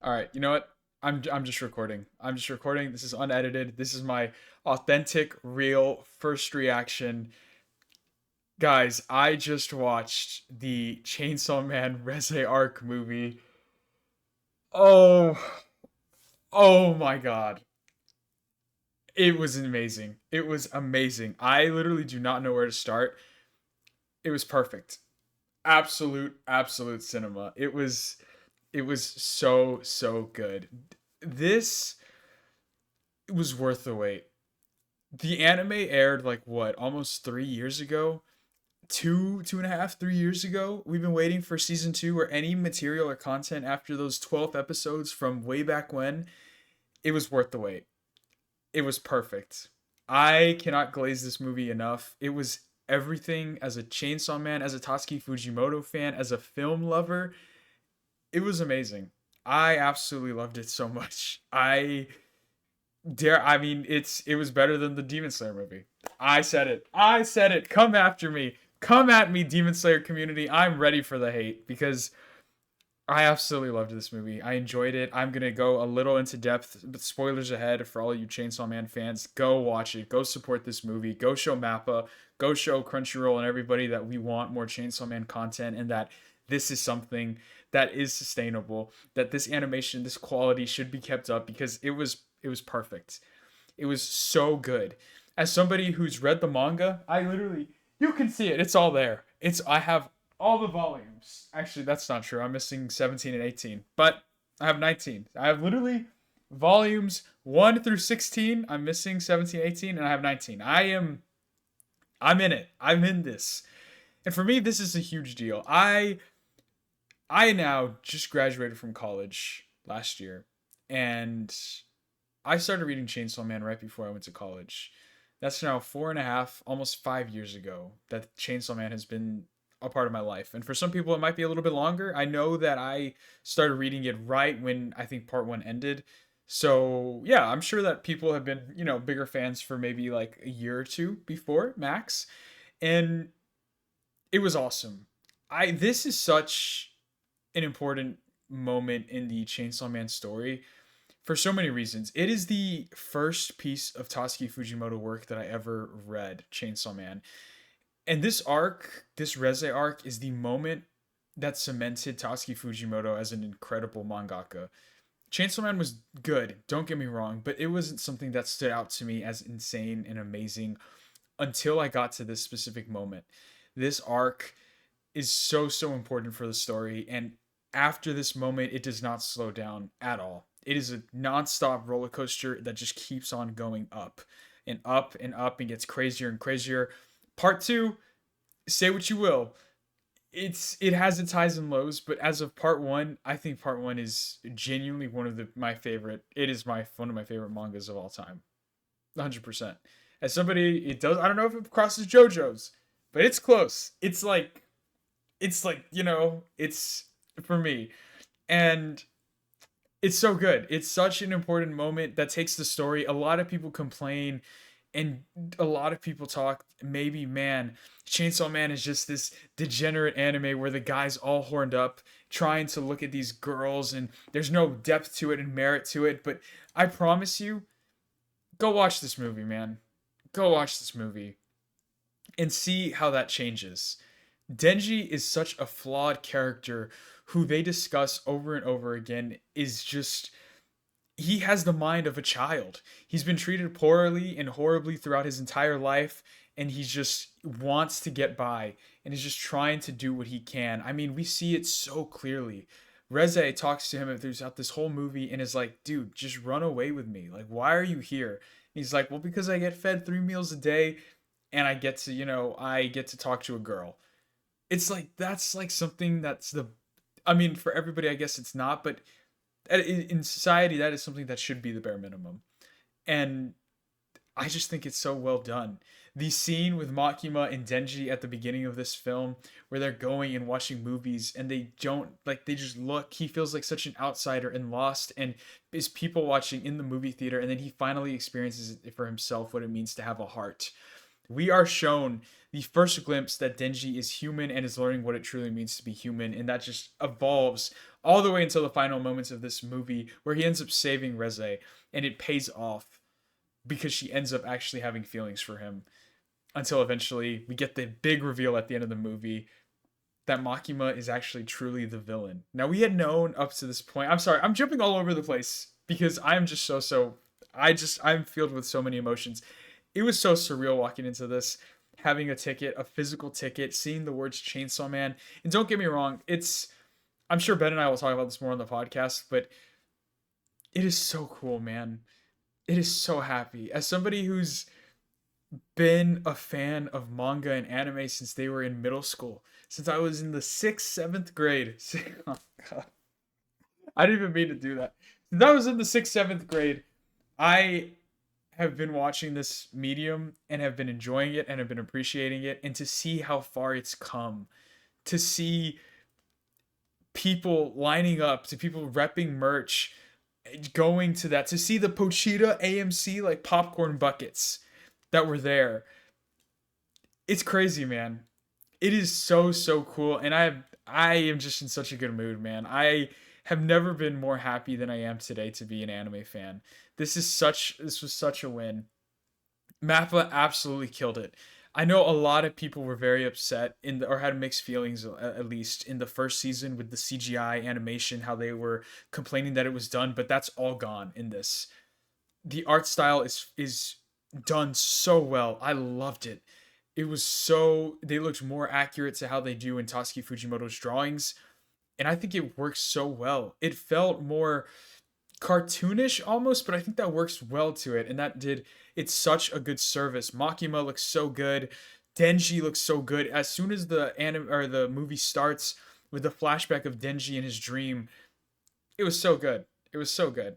All right, you know what? I'm just recording. I'm just recording. This is unedited. This is my authentic, real first reaction. Guys, I just watched the Chainsaw Man Reze arc movie. Oh, oh my god. It was amazing. It was amazing. I literally do not know where to start. It was perfect. Absolute cinema. It was so good. This was worth the wait. The anime aired like what, almost 3 years ago? Two and a half, 3 years ago. We've been waiting for season two or any material or content after those 12 episodes from way back when. It was worth the wait. It was perfect. I cannot glaze this movie enough. It was everything as a Chainsaw Man, as a Tatsuki Fujimoto fan, as a film lover. It was amazing. I absolutely loved it so much. I mean, it was better than the Demon Slayer movie. I said it. I said it. Come after me. Come at me, Demon Slayer community. I'm ready for the hate because I absolutely loved this movie. I enjoyed it. I'm gonna go a little into depth, but spoilers ahead for all you Chainsaw Man fans. Go watch it. Go support this movie. Go show Mappa. Go show Crunchyroll and everybody that we want more Chainsaw Man content and that this is something that is sustainable. That this animation, this quality should be kept up because it was perfect. It was so good. As somebody who's read the manga, I literally you can see it. It's all there. I have all the volumes. Actually, that's not true. I'm missing 17 and 18, but I have 19. I have literally volumes 1 through 16. I'm missing 17, 18, and I have 19. I'm in it. I'm in this. And for me, this is a huge deal. I now just graduated from college last year, and I started reading Chainsaw Man right before I went to college. That's now 4.5, almost 5 years ago that Chainsaw Man has been a part of my life. And for some people, it might be a little bit longer. I know that I started reading it right when I think part one ended. So yeah, I'm sure that people have been, bigger fans for maybe like a year or two before max. And it was awesome. This is such an important moment in the Chainsaw Man story for so many reasons. It is the first piece of Tatsuki Fujimoto work that I ever read, Chainsaw Man. And this arc, this Reze arc, is the moment that cemented Tatsuki Fujimoto as an incredible mangaka. Chainsaw Man was good, don't get me wrong, but it wasn't something that stood out to me as insane and amazing until I got to this specific moment. This arc is so important for the story, and after this moment, it does not slow down at all. It is a nonstop roller coaster that just keeps on going up and up and up and gets crazier and crazier. Part two, say what you will, it has its highs and lows, but as of part one, I think part one is genuinely one of my favorite. It is my one of my favorite mangas of all time, 100%. As somebody, it does. I don't know if it crosses JoJo's, but it's close. It's like it's for me, and it's so good. It's such an important moment that takes the story. A lot of people complain and a lot of people talk maybe, man, Chainsaw Man is just this degenerate anime where the guy's all horned up trying to look at these girls and there's no depth to it and merit to it, but I promise you, go watch this movie, man. Go watch this movie and see how that changes. Denji is such a flawed character who they discuss over and over again is just he has the mind of a child. He's been treated poorly and horribly throughout his entire life, and he just wants to get by and is just trying to do what he can. I mean, we see it so clearly. Reze talks to him throughout this whole movie and is like, dude, just run away with me. Like, why are you here? And he's like, well, because I get fed 3 meals a day and I get to talk to a girl. It's like, that's like something I mean, for everybody, I guess it's not, but in society, that is something that should be the bare minimum. And I just think it's so well done. The scene with Makima and Denji at the beginning of this film, where they're going and watching movies and they don't like, they just look. He feels like such an outsider and lost, and is people watching in the movie theater, and then he finally experiences it for himself what it means to have a heart. We are shown the first glimpse that Denji is human and is learning what it truly means to be human, and that just evolves all the way until the final moments of this movie where he ends up saving Reze, and it pays off because she ends up actually having feelings for him until eventually we get the big reveal at the end of the movie that Makima is actually truly the villain. Now we had known up to this point. I'm sorry, I'm jumping all over the place because I'm just I'm filled with so many emotions. It was so surreal walking into this, having a ticket, a physical ticket, seeing the words Chainsaw Man. And don't get me wrong, I'm sure Ben and I will talk about this more on the podcast, but it is so cool, man. It is so happy. As somebody who's been a fan of manga and anime since they were in middle school, since I was in the sixth, seventh grade. Oh, God. I didn't even mean to do that. Since I was in the sixth, seventh grade, I have been watching this medium and have been enjoying it and have been appreciating it. And to see how far it's come, to see people lining up, to people repping merch, going to that, to see the Pochita AMC like popcorn buckets that were there. It's crazy, man. It is so cool, and I am just in such a good mood, man. I have never been more happy than I am today to be an anime fan. This was such a win. Mappa absolutely killed it. I know a lot of people were very upset or had mixed feelings at least in the first season with the CGI animation, how they were complaining that it was done, but that's all gone in this. The art style is done so well. I loved it. It was so they looked more accurate to how they do in Tatsuki Fujimoto's drawings, and I think it works so well. It felt more cartoonish almost, but I think that works well to it, and that did it's such a good service. Makima looks so good. Denji looks so good. As soon as the anime or the movie starts with the flashback of Denji in his dream, it was so good. It was so good.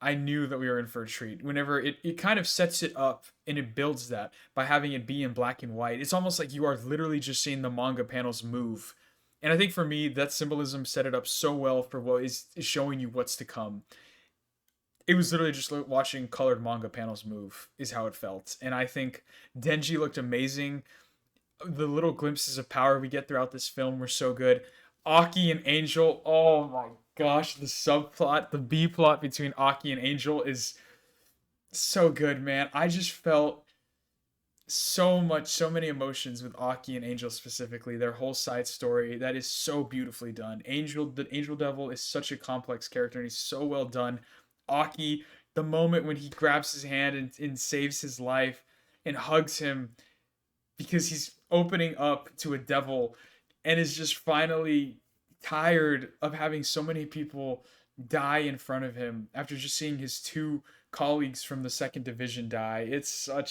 I knew that we were in for a treat. Whenever it kind of sets it up and it builds that by having it be in black and white. It's almost like you are literally just seeing the manga panels move. And I think for me, that symbolism set it up so well for what is showing you what's to come. It was literally just watching colored manga panels move, is how it felt. And I think Denji looked amazing. The little glimpses of power we get throughout this film were so good. Aki and Angel, oh my gosh, the subplot, the B plot between Aki and Angel is so good, man. I just felt so many emotions with Aki and Angel specifically. Their whole side story that is so beautifully done. The Angel Devil is such a complex character and he's so well done. Aki, the moment when he grabs his hand and saves his life and hugs him because he's opening up to a devil and is just finally tired of having so many people die in front of him after just seeing his two colleagues from the second division die. It's so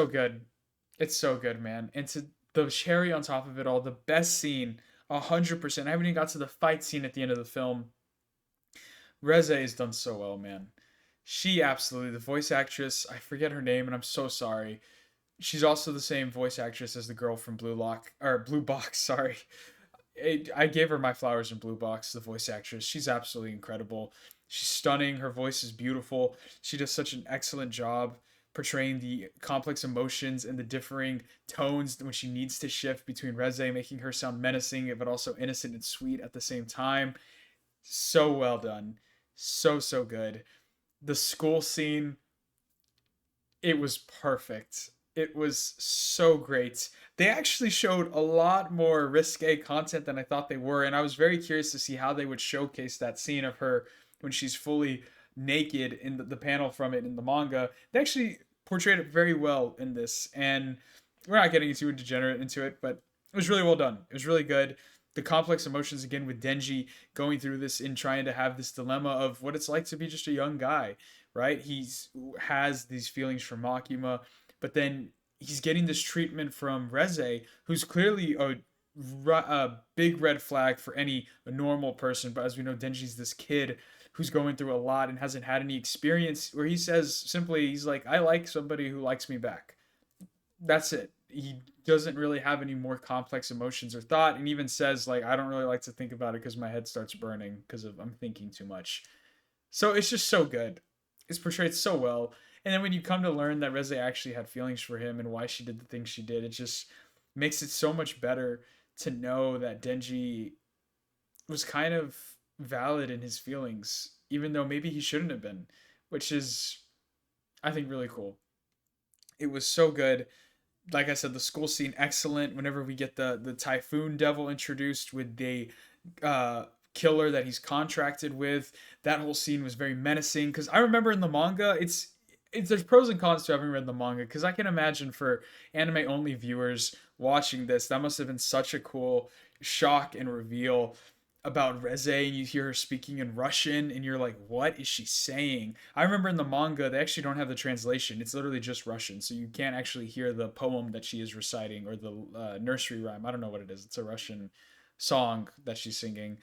good. It's so good, man. And to the cherry on top of it all, the best scene, 100%. I haven't even got to the fight scene at the end of the film. Reze is done so well, man. She absolutely, the voice actress, I forget her name and I'm so sorry. She's also the same voice actress as the girl from Blue Box, sorry. I gave her my flowers in Blue Box, the voice actress. She's absolutely incredible. She's stunning. Her voice is beautiful. She does such an excellent job portraying the complex emotions and the differing tones when she needs to shift between Reze, making her sound menacing but also innocent and sweet at the same time. So well done. So good. The school scene, it was perfect. It was so great. They actually showed a lot more risque content than I thought they were, and I was very curious to see how they would showcase that scene of her when she's fully naked in the panel from it in the manga. They actually portrayed it very well in this, and we're not getting too degenerate into it, but it was really well done. It was really good. The complex emotions again with Denji going through this and trying to have this dilemma of what it's like to be just a young guy, right? He's has these feelings for Makima, but then he's getting this treatment from Reze, who's clearly a big red flag for any normal person. But as we know, Denji's this kid who's going through a lot and hasn't had any experience. Where he says simply, he's like, "I like somebody who likes me back." That's it. He doesn't really have any more complex emotions or thought, and even says like, "I don't really like to think about it because my head starts burning because of I'm thinking too much." So it's just so good. It's portrayed so well. And then when you come to learn that Reze actually had feelings for him and why she did the things she did, it just makes it so much better to know that Denji was kind of valid in his feelings, even though maybe he shouldn't have been, which is, I think, really cool. It was so good. Like I said, the school scene excellent. Whenever we get the Typhoon Devil introduced with the uh, killer that he's contracted with, that whole scene was very menacing. Because I remember in the manga, it's there's pros and cons to having read the manga. Because I can imagine for anime only viewers watching this, that must have been such a cool shock and reveal about Reze, and you hear her speaking in Russian and you're like, what is she saying? I remember in the manga they actually don't have the translation. It's literally just Russian. So you can't actually hear the poem that she is reciting or the nursery rhyme. I don't know what it is. It's a Russian song that she's singing.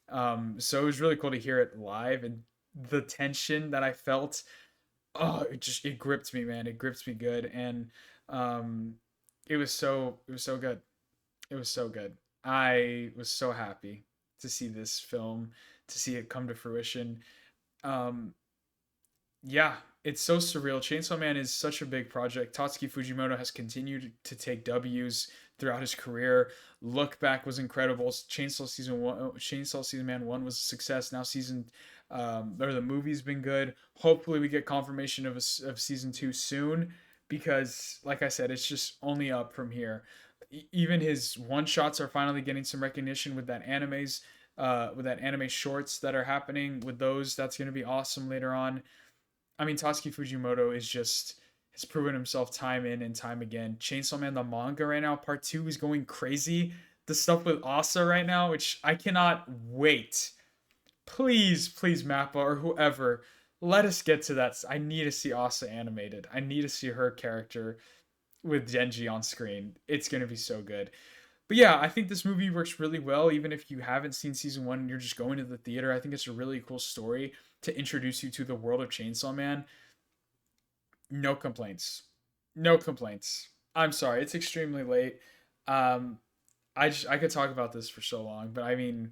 So it was really cool to hear it live, and the tension that I felt, oh, it gripped me, man. It gripped me good, and um, it was so good. It was so good. I was so happy to see this film, to see it come to fruition. Um, yeah, it's so surreal. Chainsaw Man is such a big project. Tatsuki Fujimoto has continued to take W's throughout his career. Look Back was incredible. Chainsaw Season Man 1 was a success. Now or the movie's been good. Hopefully we get confirmation of season 2 soon, because like I said, it's just only up from here. Even his one shots are finally getting some recognition with that anime shorts that are happening with those. That's going to be awesome later on. I mean, Tatsuki Fujimoto is just has proven himself time in and time again. Chainsaw Man the manga right now, part 2 is going crazy. The stuff with Asa right now, which I cannot wait. Please, please, Mappa or whoever, let us get to that. I need to see Asa animated. I need to see her character with Genji on screen. It's gonna be so good. But yeah, I think this movie works really well, even if you haven't seen season one and you're just going to the theater. I think it's a really cool story to introduce you to the world of Chainsaw Man. No complaints. No complaints. I'm sorry, it's extremely late. Um, I could talk about this for so long, but I mean,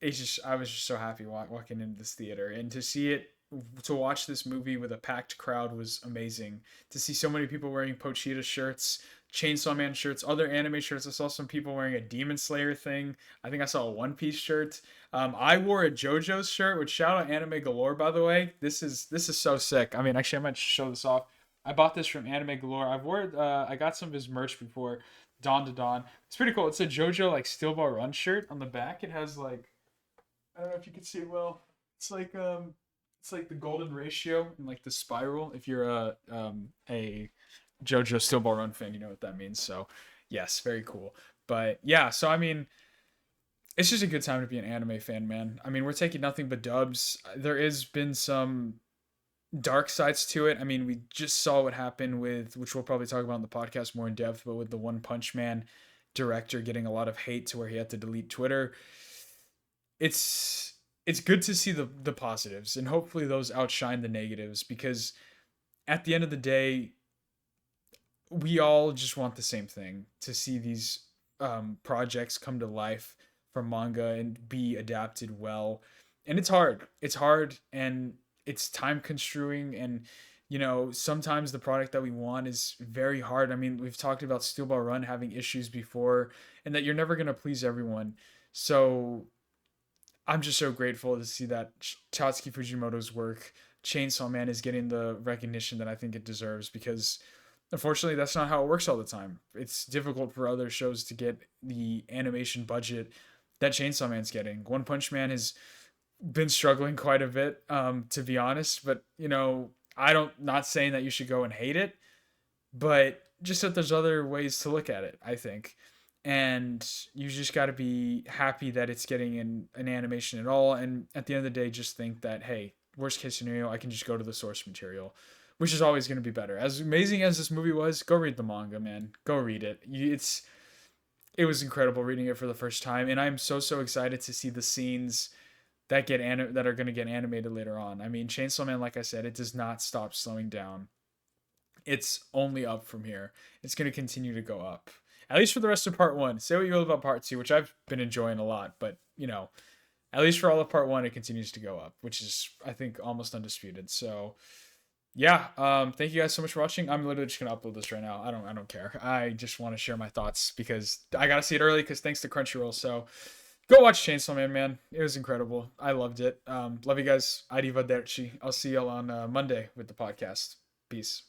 it's just I was just so happy walking into this theater, and to watch this movie with a packed crowd was amazing. To see so many people wearing Pochita shirts, Chainsaw Man shirts, other anime shirts. I saw some people wearing a Demon Slayer thing. I think I saw a One Piece shirt. I wore a JoJo's shirt, which shout out Anime Galore, by the way. This is so sick. I mean, actually, I might show this off. I bought this from Anime Galore. I got some of his merch before Dawn to Dawn. It's pretty cool. It's a JoJo like Steel Ball Run shirt. On the back, it has like, I don't know if you can see it well. It's like it's like the golden ratio and like the spiral. If you're a JoJo Steel Ball Run fan, you know what that means. So yes, very cool. But yeah, so I mean, it's just a good time to be an anime fan, man. I mean, we're taking nothing but dubs. There has been some dark sides to it. I mean, we just saw what happened with, which we'll probably talk about in the podcast more in depth, but with the One Punch Man director getting a lot of hate to where he had to delete Twitter. It's good to see the positives, and hopefully those outshine the negatives, because at the end of the day, we all just want the same thing, to see these projects come to life from manga and be adapted well. And it's hard and it's time construing, and sometimes the product that we want is very hard. I mean, we've talked about Steel Ball Run having issues before, and that you're never going to please everyone. So I'm just so grateful to see that Tatsuki Fujimoto's work, Chainsaw Man, is getting the recognition that I think it deserves, because unfortunately that's not how it works all the time. It's difficult for other shows to get the animation budget that Chainsaw Man's getting. One Punch Man has been struggling quite a bit, to be honest, but I don't, not saying that you should go and hate it, but just that there's other ways to look at it, I think. And you just got to be happy that it's getting an animation at all. And at the end of the day, just think that, hey, worst case scenario, I can just go to the source material, which is always going to be better. As amazing as this movie was, go read the manga, man. Go read it. It was incredible reading it for the first time, and I'm so excited to see the scenes that are going to get animated later on. I mean, Chainsaw Man, like I said, it does not stop slowing down. It's only up from here. It's going to continue to go up. At least for the rest of part one. Say what you will about part two, which I've been enjoying a lot, but at least for all of part one, it continues to go up, which is, I think, almost undisputed. So Yeah, thank you guys so much for watching. I'm literally just gonna upload this right now. I don't care. I just want to share my thoughts because I gotta see it early because thanks to Crunchyroll. So go watch Chainsaw Man, man. It was incredible. I loved it. Love you guys. Arrivederci. I'll see y'all on Monday with the podcast. Peace.